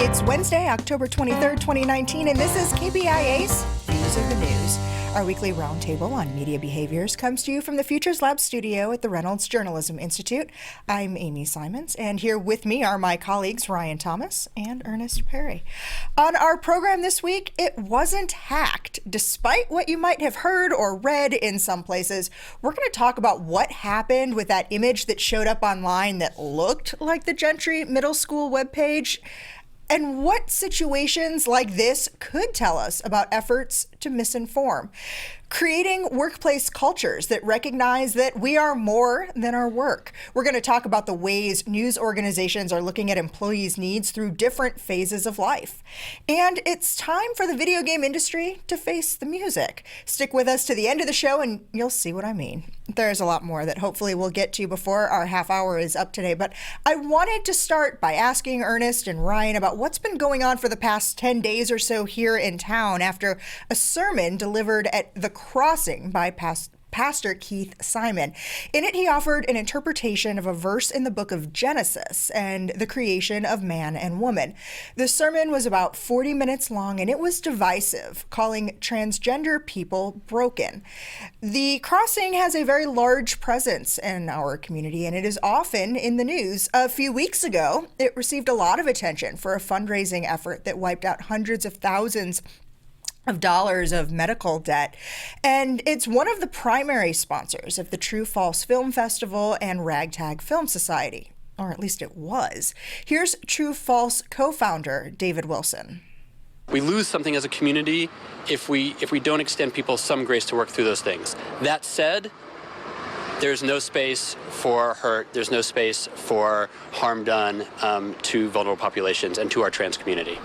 It's Wednesday, October 23rd, 2019, and this is KBIA's Views of the News. Our weekly roundtable on media behaviors comes to you from the Futures Lab studio at the Reynolds Journalism Institute. I'm Amy Simons, and here with me are my colleagues Ryan Thomas and Ernest Perry. On our program this week, it wasn't hacked. Despite what you might have heard or read in some places, we're going to talk about what happened with that image that showed up online that looked like the Gentry Middle School webpage, and what situations like this could tell us about efforts to misinform. Creating workplace cultures that recognize that we are more than our work. We're going to talk about the ways news organizations are looking at employees' needs through different phases of life. And it's time for the video game industry to face the music. Stick with us to the end of the show and you'll see what I mean. There's a lot more that hopefully we'll get to before our half hour is up today, but I wanted to start by asking Earnest and Ryan about what's been going on for the past 10 days or so here in town after a sermon delivered at the Crossing by Pastor Keith Simon. In it, he offered an interpretation of a verse in the book of Genesis and the creation of man and woman. The sermon was about 40 minutes long, and it was divisive, calling transgender people broken. The Crossing has a very large presence in our community, and it is often in the news. A few weeks ago, it received a lot of attention for a fundraising effort that wiped out hundreds of thousands of dollars of medical debt. And it's one of the primary sponsors of the True/False Film Festival and Ragtag Film Society, or at least it was. Here's True/False co-founder David Wilson. We lose something as a community if we don't extend people some grace to work through those things. That said, there's no space for hurt, there's no space for harm done to vulnerable populations and to our trans community.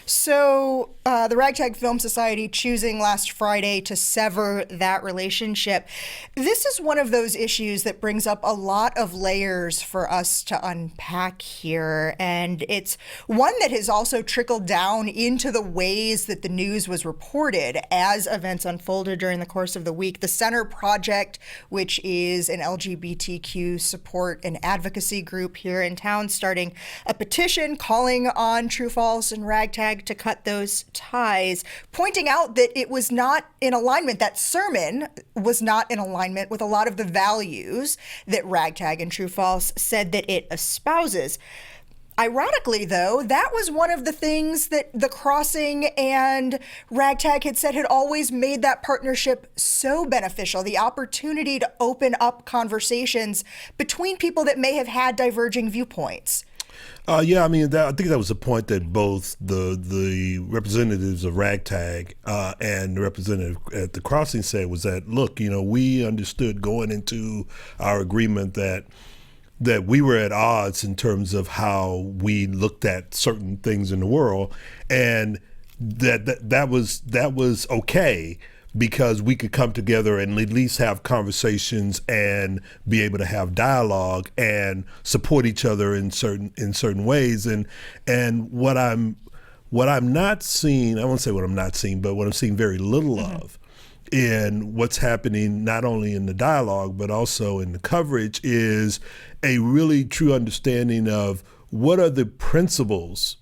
So the Ragtag Film Society choosing last Friday to sever that relationship. This is one of those issues that brings up a lot of layers for us to unpack here. And it's one that has also trickled down into the ways that the news was reported as events unfolded during the course of the week. The Center Project, which is an LGBTQ support and advocacy group here in town, starting a petition calling on True/False and Ragtag to cut those ties, pointing out that it was not in alignment, that sermon was not in alignment with a lot of the values that Ragtag and True/False said that it espouses. Ironically, though, that was one of the things that the Crossing and Ragtag had said had always made that partnership so beneficial, the opportunity to open up conversations between people that may have had diverging viewpoints. I think that was a point that both the representatives of Ragtag and the representative at the Crossing said was that, look, we understood going into our agreement that we were at odds in terms of how we looked at certain things in the world, and that was okay, because we could come together and at least have conversations and be able to have dialogue and support each other in certain ways. And what I'm not seeing, I won't say what I'm not seeing, but what I'm seeing very little of in what's happening, not only in the dialogue, but also in the coverage, is a really true understanding of what are the principles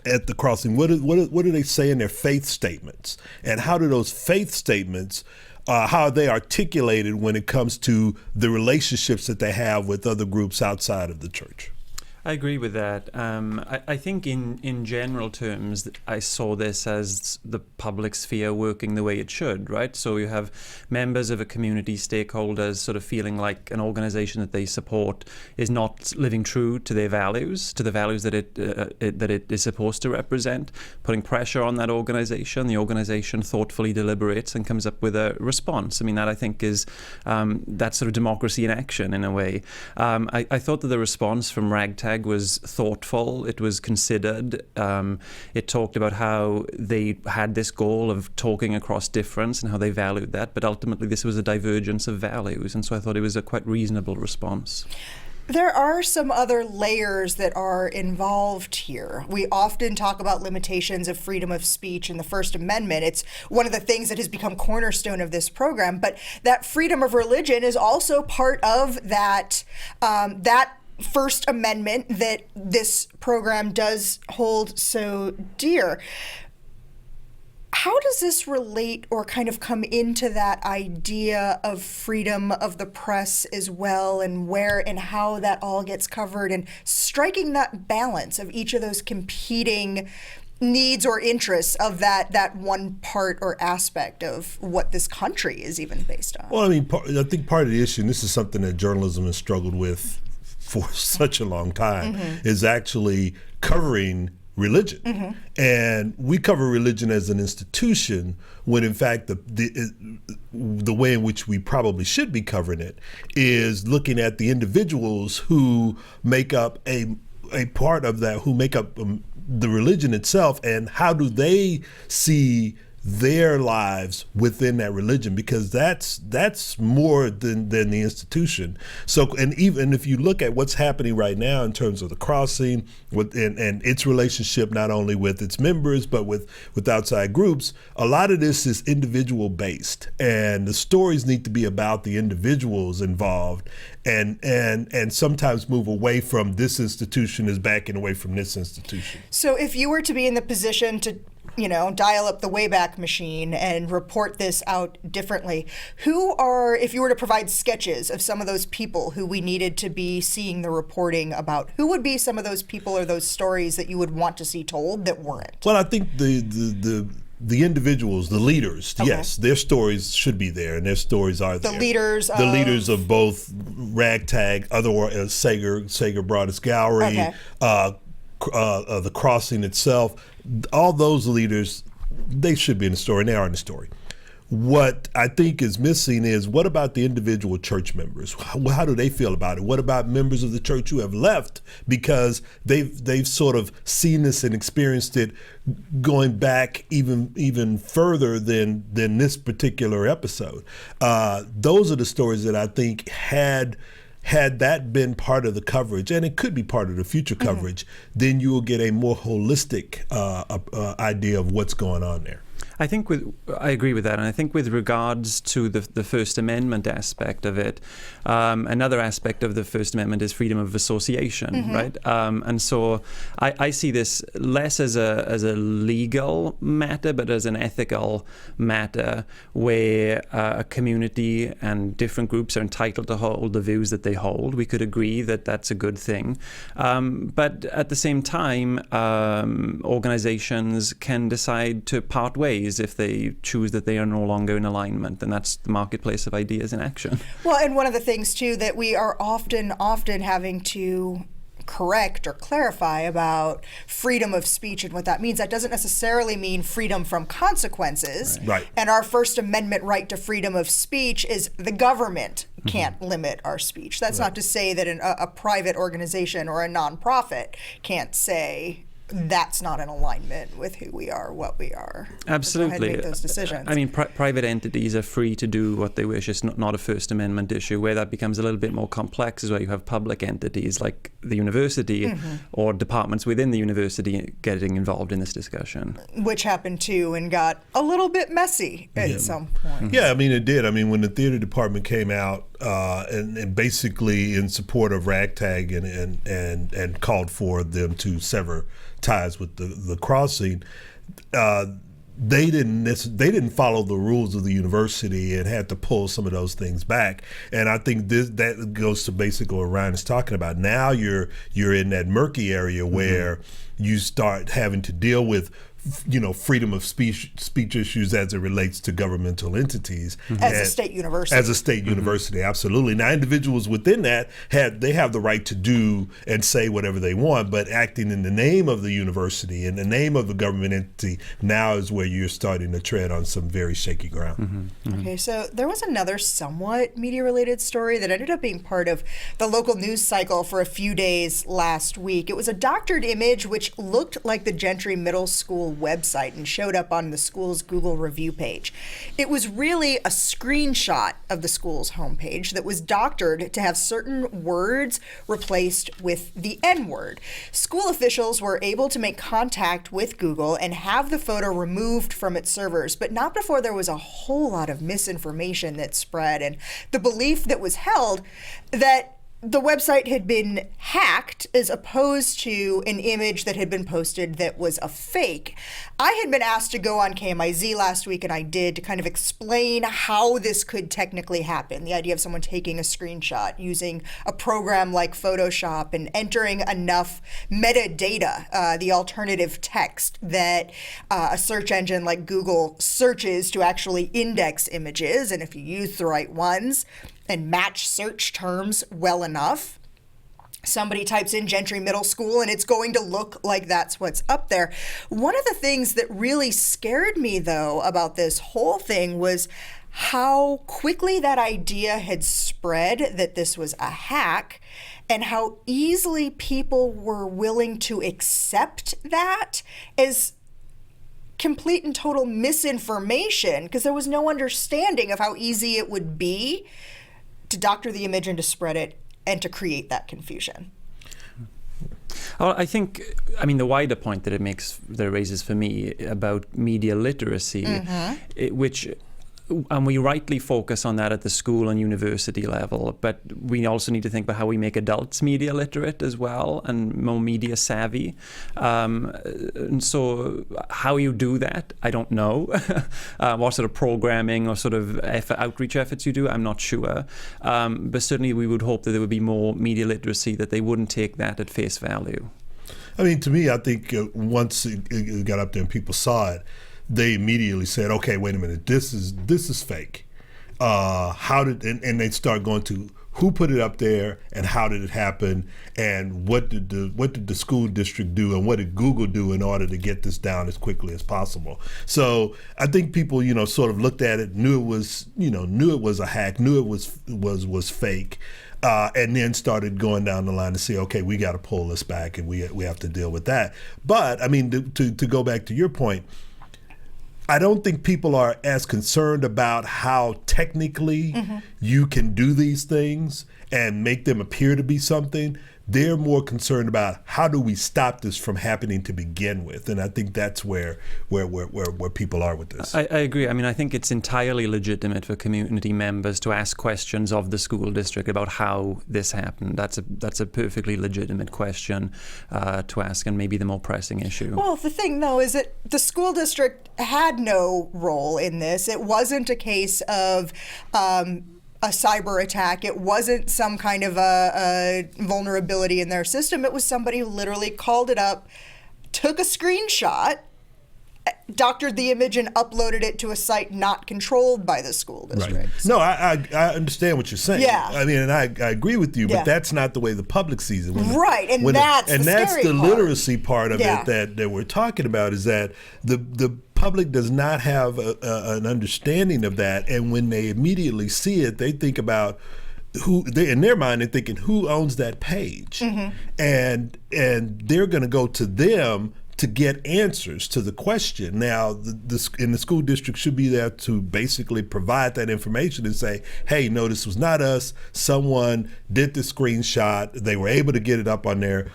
at the Crossing. What do they say in their faith statements, and how do those faith statements, how are they articulated when it comes to the relationships that they have with other groups outside of the church? I agree with that. I think in general terms, I saw this as the public sphere working the way it should, right? So you have members of a community, stakeholders, sort of feeling like an organization that they support is not living true to their values, to the values that it is supposed to represent, putting pressure on that organization. The organization thoughtfully deliberates and comes up with a response. I mean, that I think is that sort of democracy in action in a way. I thought that the response from Ragtag was thoughtful. It was considered. It talked about how they had this goal of talking across difference and how they valued that, but ultimately this was a divergence of values, and so I thought it was a quite reasonable response. There are some other layers that are involved here. We often talk about limitations of freedom of speech in the First Amendment. It's one of the things that has become cornerstone of this program, but that freedom of religion is also part of that First Amendment that this program does hold so dear. How does this relate or kind of come into that idea of freedom of the press as well, and where and how that all gets covered, and striking that balance of each of those competing needs or interests of that one part or aspect of what this country is even based on? Well, I mean, I think part of the issue, and this is something that journalism has struggled with for such a long time, is actually covering religion. And we cover religion as an institution when in fact the way in which we probably should be covering it is looking at the individuals who make up a part of that, who make up the religion itself, and how do they see their lives within that religion, because that's more than the institution. So, and even if you look at what's happening right now in terms of the crossing and its relationship not only with its members but with outside groups, a lot of this is individual based, and the stories need to be about the individuals involved, and sometimes move away from this institution is backing away from this institution. So if you were to be in the position to dial up the Wayback Machine and report this out differently, if you were to provide sketches of some of those people who we needed to be seeing the reporting about, who would be some of those people or those stories that you would want to see told that weren't? Well, I think the individuals, the leaders, yes, their stories should be there, and their stories are there. The leaders of both Ragtag, Sager Broadest Gallery, the crossing itself. All those leaders, they should be in the story, and they are in the story. What I think is missing is, what about the individual church members? How do they feel about it? What about members of the church who have left because they've sort of seen this and experienced it going back even further than this particular episode? Those are the stories that I think had that been part of the coverage, and it could be part of the future coverage, then you will get a more holistic idea of what's going on there. I agree with that, and I think with regards to the First Amendment aspect of it, another aspect of the First Amendment is freedom of association, right? And so I see this less as a legal matter, but as an ethical matter, where a community and different groups are entitled to hold the views that they hold. We could agree that that's a good thing, but at the same time, organizations can decide to part ways if they choose that they are no longer in alignment, and that's the marketplace of ideas in action. Well, and one of the things too that we are often having to correct or clarify about freedom of speech and what that means, that doesn't necessarily mean freedom from consequences. Right. And our First Amendment right to freedom of speech is the government can't limit our speech. That's not to say that a private organization or a nonprofit can't say that's not in alignment with who we are, what we are. Absolutely. Make those decisions. I mean, private entities are free to do what they wish. It's not a First Amendment issue. Where that becomes a little bit more complex is where you have public entities like the university or departments within the university getting involved in this discussion. Which happened too, and got a little bit messy at some point. Yeah, I mean, it did. I mean, when the theater department came out and basically in support of Ragtag and called for them to sever ties with the crossing, they didn't follow the rules of the university and had to pull some of those things back. And I think that goes to basically what Ryan is talking about. Now you're in that murky area where you start having to deal with freedom of speech issues as it relates to governmental entities. As a state university. As a state university, absolutely. Now, individuals within that have the right to do and say whatever they want, but acting in the name of the university, in the name of the government entity, now is where you're starting to tread on some very shaky ground. Okay, so there was another somewhat media-related story that ended up being part of the local news cycle for a few days last week. It was a doctored image which looked like the Gentry Middle School website and showed up on the school's Google review page. It was really a screenshot of the school's homepage that was doctored to have certain words replaced with the N-word. School officials were able to make contact with Google and have the photo removed from its servers, but not before there was a whole lot of misinformation that spread and the belief that was held that the website had been hacked as opposed to an image that had been posted that was a fake. I had been asked to go on KMIZ last week, and I did, to kind of explain how this could technically happen. The idea of someone taking a screenshot using a program like Photoshop and entering enough metadata, the alternative text that a search engine like Google searches to actually index images. And if you use the right ones and match search terms well enough, somebody types in Gentry Middle School and it's going to look like that's what's up there. One of the things that really scared me, though, about this whole thing was how quickly that idea had spread that this was a hack, and how easily people were willing to accept that as complete and total misinformation, because there was no understanding of how easy it would be to doctor the image and to spread it and to create that confusion. Well, I think, the wider point that it raises for me about media literacy, which, and we rightly focus on that at the school and university level, but we also need to think about how we make adults media literate as well and more media savvy. And so how you do that, I don't know. What sort of programming or sort of outreach efforts you do, I'm not sure. But certainly we would hope that there would be more media literacy, that they wouldn't take that at face value. To me, I think once it got up there and people saw it, they immediately said, "Okay, wait a minute, this is fake." How did and they start going to who put it up there and how did it happen and what did the school district do and what did Google do in order to get this down as quickly as possible. So I think people sort of looked at it, knew it was a hack, knew it was fake. And then started going down the line to say, okay, we got to pull this back and we have to deal with that. But to go back to your point, I don't think people are as concerned about how technically you can do these things and make them appear to be something. They're more concerned about how do we stop this from happening to begin with, and I think that's where people are with this. I agree. I think it's entirely legitimate for community members to ask questions of the school district about how this happened. That's a perfectly legitimate question to ask, and maybe the more pressing issue. Well, the thing though is that the school district had no role in this. It wasn't a case of a cyber attack. It wasn't some kind of a vulnerability in their system. It was somebody who literally called it up, took a screenshot, doctored the image, and uploaded it to a site not controlled by the school district. Right. No, I understand what you're saying. Yeah. And I agree with you, but Yeah. that's not the way the public sees it. Right, and that's the scary the part. literacy part of Yeah. it that we're talking about, is that the public does not have an understanding of that, and when they immediately see it, they think about in their mind they're thinking, who owns that page, and they're going to go to them to get answers to the question. Now, the school district should be there to basically provide that information and say, hey, no, this was not us. Someone did the screenshot. They were able to get it up on there.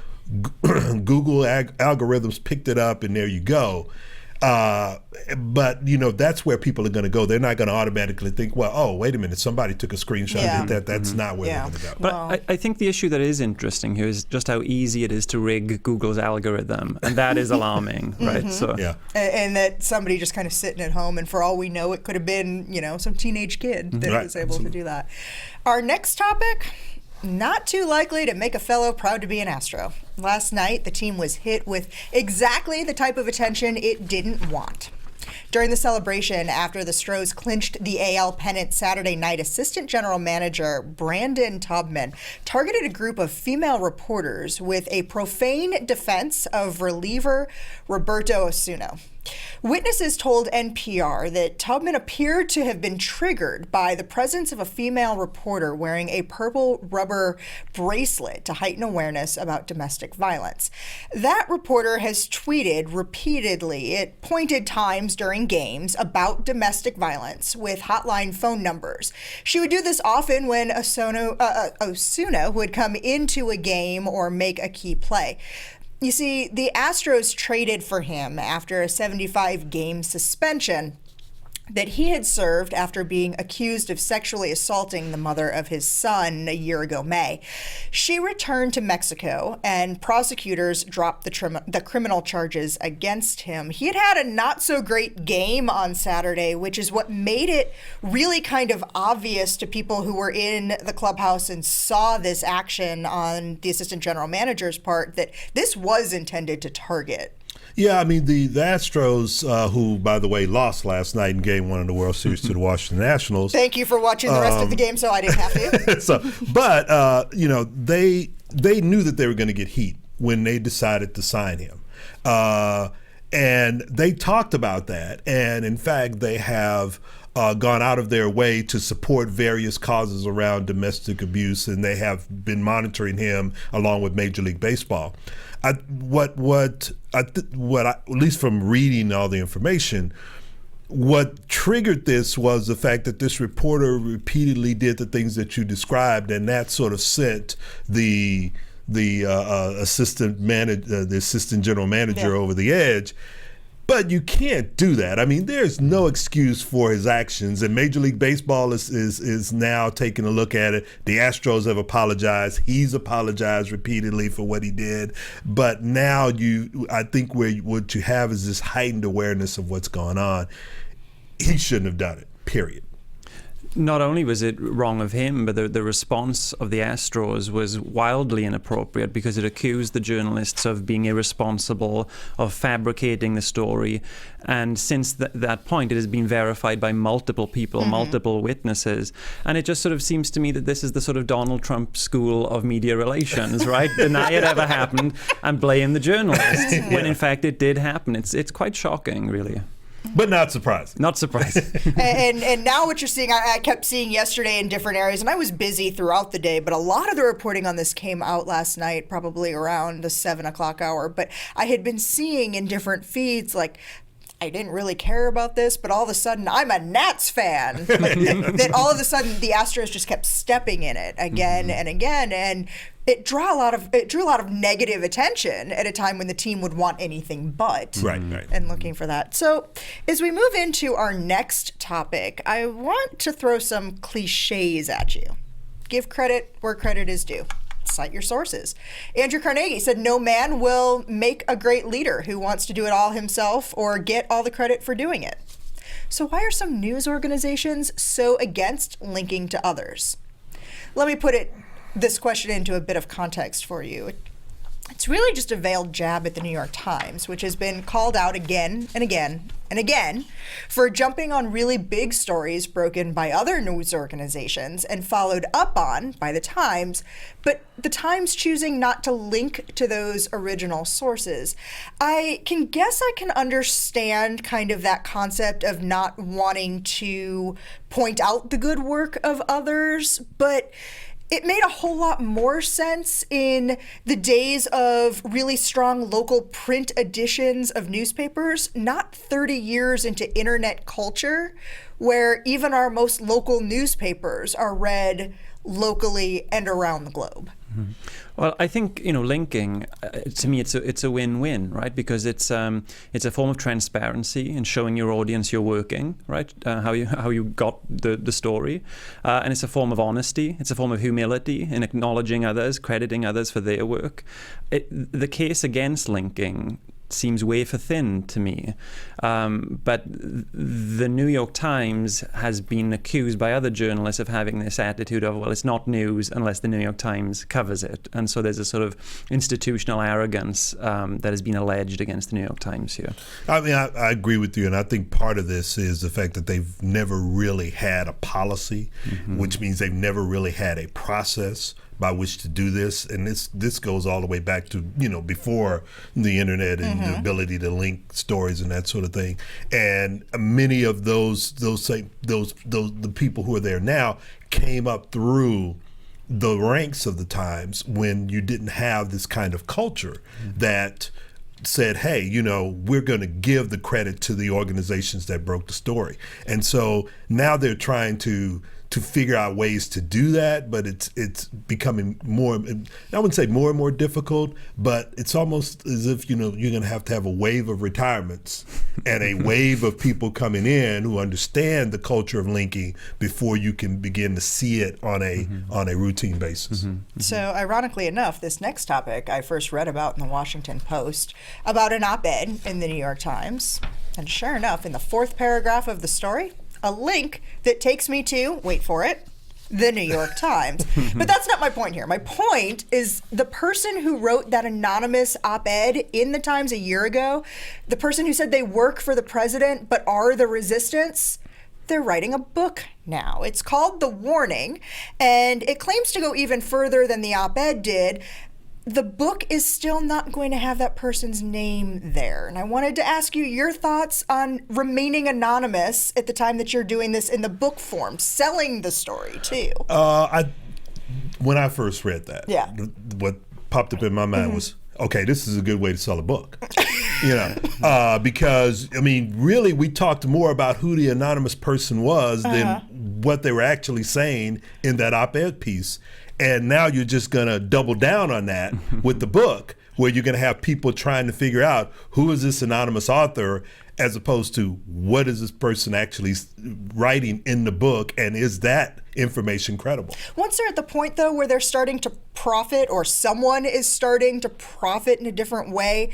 Google algorithms picked it up, and there you go. But that's where people are going to go. They're not going to automatically think, well, oh, wait a minute, somebody took a screenshot. Yeah. That's not where they're going to go. But I think the issue that is interesting here is just how easy it is to rig Google's algorithm, and that is alarming, right? So Yeah. And that somebody just kind of sitting at home, and for all we know, it could have been, some teenage kid that Right. was able to do that. Our next topic, not too likely to make a fellow proud to be an Astro. Last night, the team was hit with exactly the type of attention it didn't want. During the celebration after the Stros clinched the AL pennant Saturday night, Assistant General Manager Brandon Tubman targeted a group of female reporters with a profane defense of reliever Roberto Osuna. Witnesses told NPR that Tubman appeared to have been triggered by the presence of a female reporter wearing a purple rubber bracelet to heighten awareness about domestic violence. That reporter has tweeted repeatedly at pointed times during games about domestic violence with hotline phone numbers. She would do this often when Osuna would come into a game or make a key play. You see, the Astros traded for him after a 75-game suspension. that he had served after being accused of sexually assaulting the mother of his son a year ago, May. She returned to Mexico, and prosecutors dropped the criminal charges against him. He had had a not-so-great game on Saturday, which is what made it really kind of obvious to people who were in the clubhouse and saw this action on the assistant general manager's part that this was intended to target. Yeah, I mean, the Astros, who, by the way, lost last night in Game 1 of the World Series to the Washington Nationals. Thank you for watching the rest of the game so I didn't have to. But they knew that they were going to get heat when they decided to sign him. And they talked about that. And, in fact, they have gone out of their way to support various causes around domestic abuse, and they have been monitoring him along with Major League Baseball. At least from reading all the information, what triggered this was the fact that this reporter repeatedly did the things that you described, and that sort of sent the assistant general manager over the edge. But you can't do that. I mean, there's no excuse for his actions, and Major League Baseball is now taking a look at it. The Astros have apologized. He's apologized repeatedly for what he did. But now I think what you have is this heightened awareness of what's going on. He shouldn't have done it, period. Not only was it wrong of him, but the response of the Astros was wildly inappropriate because it accused the journalists of being irresponsible, of fabricating the story. And since that point, it has been verified by multiple people, multiple witnesses. And it just sort of seems to me that this is the sort of Donald Trump school of media relations, right? Deny it ever happened and blame the journalists, when in fact it did happen. It's quite shocking, really. But not surprising. Not surprising. and now what you're seeing, I kept seeing yesterday in different areas, and I was busy throughout the day, but a lot of the reporting on this came out last night, probably around the 7 o'clock hour. But I had been seeing in different feeds, like, I didn't really care about this, but all of a sudden, I'm a Nats fan. Like, that all of a sudden, the Astros just kept stepping in it again and again, and it drew a lot of negative attention at a time when the team would want anything but. Right. And looking for that. So as we move into our next topic, I want to throw some cliches at you. Give credit where credit is due. Cite your sources. Andrew Carnegie said, "No man will make a great leader who wants to do it all himself or get all the credit for doing it." So why are some news organizations so against linking to others? Let me put this question into a bit of context for you. It's really just a veiled jab at the New York Times, which has been called out again and again and again for jumping on really big stories broken by other news organizations and followed up on by the Times, but the Times choosing not to link to those original sources. I can understand kind of that concept of not wanting to point out the good work of others, but it made a whole lot more sense in the days of really strong local print editions of newspapers, not 30 years into internet culture, where even our most local newspapers are read locally and around the globe. Mm-hmm. Well, I think linking to me it's a win-win, right? Because it's a form of transparency and showing your audience you're working, right? How you got the story, and it's a form of honesty. It's a form of humility in acknowledging others, crediting others for their work. The case against linking seems wafer thin to me. But the New York Times has been accused by other journalists of having this attitude of, well, it's not news unless the New York Times covers it. And so there's a sort of institutional arrogance that has been alleged against the New York Times here. I mean, I agree with you. And I think part of this is the fact that they've never really had a policy, which means they've never really had a process by which to do this. And this goes all the way back to, before the internet and the ability to link stories and that sort of thing. And many of the people who are there now came up through the ranks of the Times when you didn't have this kind of culture that said, hey, we're going to give the credit to the organizations that broke the story. And so now they're trying to to figure out ways to do that, but it's becoming more, I wouldn't say more and more difficult, but it's almost as if, you're going to have a wave of retirements and a wave of people coming in who understand the culture of linking before you can begin to see it on a routine basis. So ironically enough, this next topic I first read about in the Washington Post about an op-ed in the New York Times. And sure enough, in the 4th paragraph of the story, a link that takes me to, wait for it, the New York Times. But that's not my point here. My point is the person who wrote that anonymous op-ed in the Times a year ago, the person who said they work for the president but are the resistance, they're writing a book now. It's called The Warning, and it claims to go even further than the op-ed did. The book is still not going to have that person's name there. And I wanted to ask you your thoughts on remaining anonymous at the time that you're doing this in the book form, selling the story too. When I first read that, what popped up in my mind was, okay, this is a good way to sell a book. Because, really, we talked more about who the anonymous person was than what they were actually saying in that op-ed piece. And now you're just going to double down on that with the book, where you're going to have people trying to figure out who is this anonymous author, as opposed to what is this person actually writing in the book, and is that information credible? Once they're at the point, though, where they're starting to profit, or someone is starting to profit in a different way,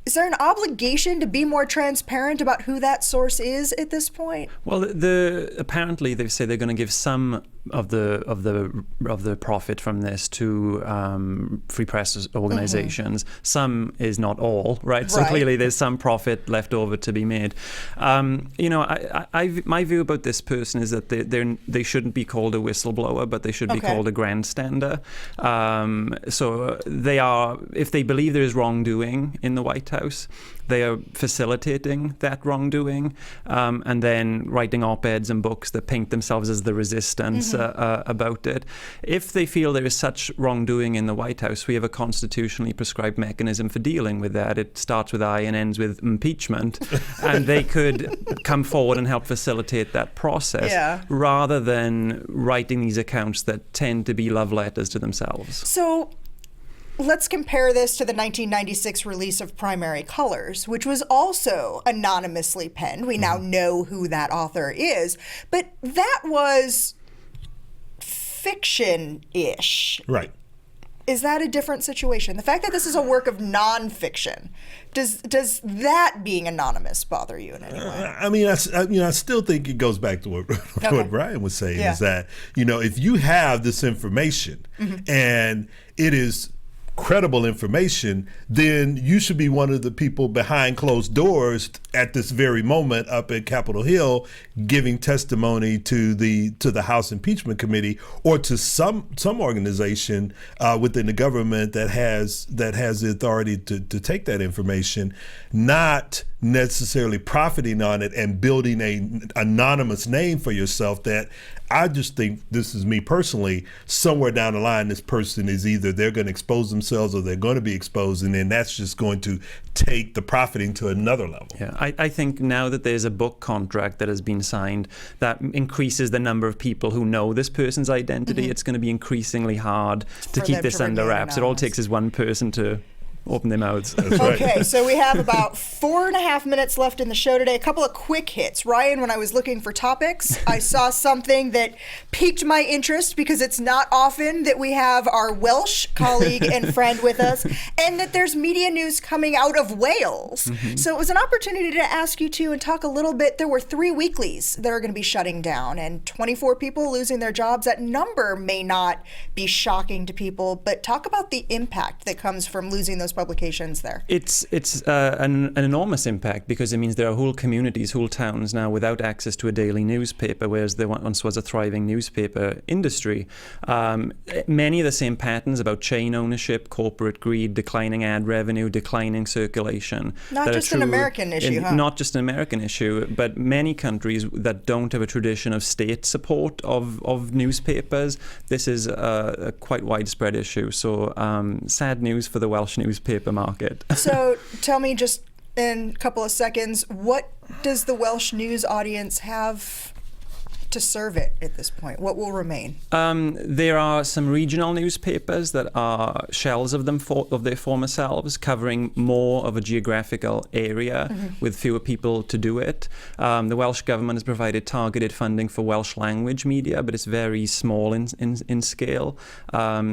is there an obligation to be more transparent about who that source is at this point? Well, apparently they say they're going to give some of the profit from this to free press organizations. Some is not all, right? So clearly there's some profit left over to be made. My view about this person is that they shouldn't be called a whistleblower, but they should be called a grandstander. So they are, if they believe there is wrongdoing in the White House, they are facilitating that wrongdoing, and then writing op-eds and books that paint themselves as the resistance about it. If they feel there is such wrongdoing in the White House, we have a constitutionally prescribed mechanism for dealing with that. It starts with I and ends with impeachment, and they could come forward and help facilitate that process, rather than writing these accounts that tend to be love letters to themselves. So let's compare this to the 1996 release of Primary Colors, which was also anonymously penned. We now know who that author is, but that was fiction-ish. Right. Is that a different situation? The fact that this is a work of nonfiction, does that being anonymous bother you in any way? I still think it goes back to what Brian was saying, is that, if you have this information and it is credible information, then you should be one of the people behind closed doors at this very moment up at Capitol Hill giving testimony to the House Impeachment Committee, or to some organization within the government that has the authority to take that information, not necessarily profiting on it and building an anonymous name for yourself. That I just think, this is me personally, somewhere down the line this person is either they're going to expose themselves or they're going to be exposed, and then that's just going to take the profiting to another level. Yeah, I think now that there's a book contract that has been signed that increases the number of people who know this person's identity, it's going to be increasingly hard to keep this under wraps. It all takes is one person to open their mouths. That's right. Okay, so we have about 4.5 minutes left in the show today. A couple of quick hits. Ryan, when I was looking for topics, I saw something that piqued my interest, because it's not often that we have our Welsh colleague and friend with us, and that there's media news coming out of Wales. So it was an opportunity to ask you two and talk a little bit. There were 3 weeklies that are going to be shutting down, and 24 people losing their jobs. That number may not be shocking to people, but talk about the impact that comes from losing those publications there. It's an enormous impact, because it means there are whole communities, whole towns now without access to a daily newspaper, whereas there once was a thriving newspaper industry. Many of the same patterns about chain ownership, corporate greed, declining ad revenue, declining circulation. Not just an American issue, huh? Not just an American issue, but many countries that don't have a tradition of state support of newspapers. This is a quite widespread issue. So sad news for the Welsh newspaper market. So tell me, just in a couple of seconds, what does the Welsh news audience have to serve it at this point? What will remain? There are some regional newspapers that are shells of them of their former selves, covering more of a geographical area with fewer people to do it. The Welsh government has provided targeted funding for Welsh language media, but it's very small in scale.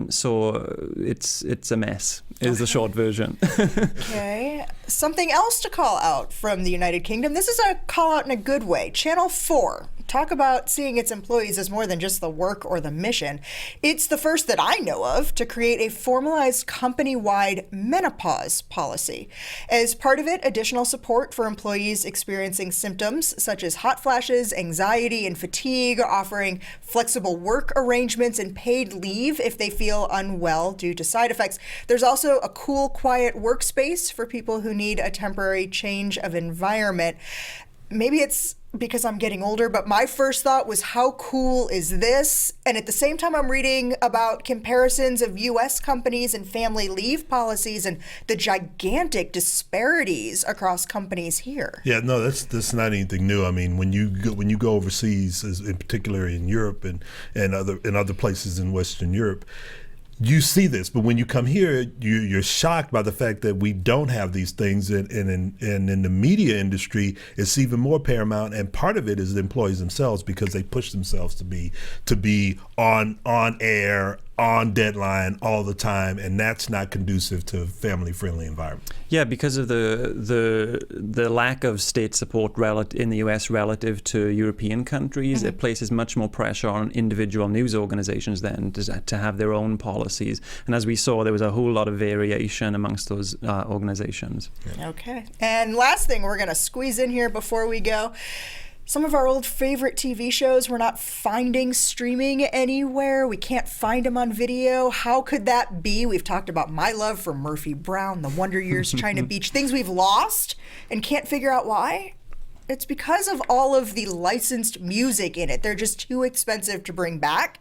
So it's a mess, is the short version. Okay. Something else to call out from the United Kingdom. This is a call out in a good way. Channel 4. Talk about seeing its employees as more than just the work or the mission. It's the first that I know of to create a formalized company-wide menopause policy. As part of it, additional support for employees experiencing symptoms such as hot flashes, anxiety, and fatigue, offering flexible work arrangements and paid leave if they feel unwell due to side effects. There's also a cool, quiet workspace for people who need a temporary change of environment. Maybe it's because I'm getting older, but my first thought was, how cool is this? And at the same time, I'm reading about comparisons of U.S. companies and family leave policies and the gigantic disparities across companies here. Yeah, no, that's not anything new. I mean, when you go overseas, in particular in Europe and other places in Western Europe, you see this, but when you come here, you're shocked by the fact that we don't have these things, and in the media industry, it's even more paramount. And part of it is the employees themselves, because they push themselves to be on air, on deadline all the time, and that's not conducive to a family-friendly environment. Yeah, because of the lack of state support in the US relative to European countries, it places much more pressure on individual news organizations then to have their own policies. And as we saw, there was a whole lot of variation amongst those organizations. Okay. And last thing we're going to squeeze in here before we go. Some of our old favorite TV shows we're not finding streaming anywhere. We can't find them on video. How could that be? We've talked about my love for Murphy Brown, The Wonder Years, China Beach, things we've lost and can't figure out why. It's because of all of the licensed music in it. They're just too expensive to bring back.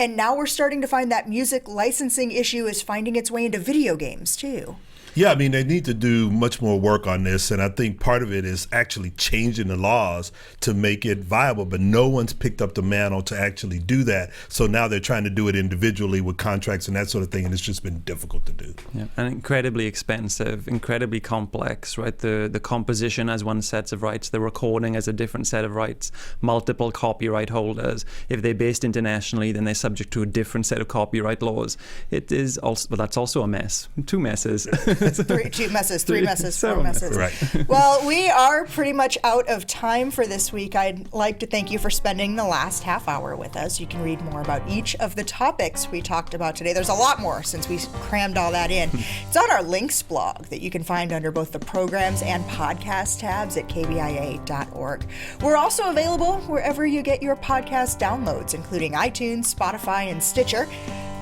And now we're starting to find that music licensing issue is finding its way into video games too. Yeah, I mean, they need to do much more work on this, and I think part of it is actually changing the laws to make it viable, but no one's picked up the mantle to actually do that. So now they're trying to do it individually with contracts and that sort of thing, and it's just been difficult to do. Yeah, and incredibly expensive, incredibly complex, right? The composition has one set of rights, the recording has a different set of rights, multiple copyright holders. If they're based internationally, then they're subject to a different set of copyright laws. It is also, but that's also a mess. Two messes. Two messes, three messes, four messes. Right. Well, we are pretty much out of time for this week. I'd like to thank you for spending the last half hour with us. You can read more about each of the topics we talked about today. There's a lot more since we crammed all that in. It's on our links blog that you can find under both the programs and podcast tabs at kbia.org. We're also available wherever you get your podcast downloads, including iTunes, Spotify, and Stitcher.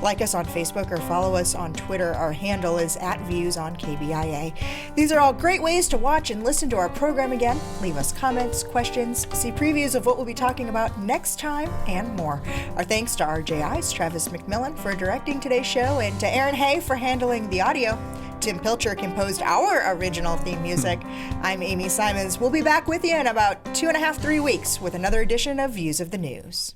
Like us on Facebook or follow us on Twitter. Our handle is @ViewsOnKBIA. These are all great ways to watch and listen to our program again. Leave us comments, questions, see previews of what we'll be talking about next time, and more. Our thanks to RJI's Travis McMillan for directing today's show, and to Aaron Hay for handling the audio. Tim Pilcher composed our original theme music. I'm Amy Simons. We'll be back with you in about 2.5-3 weeks with another edition of Views of the News.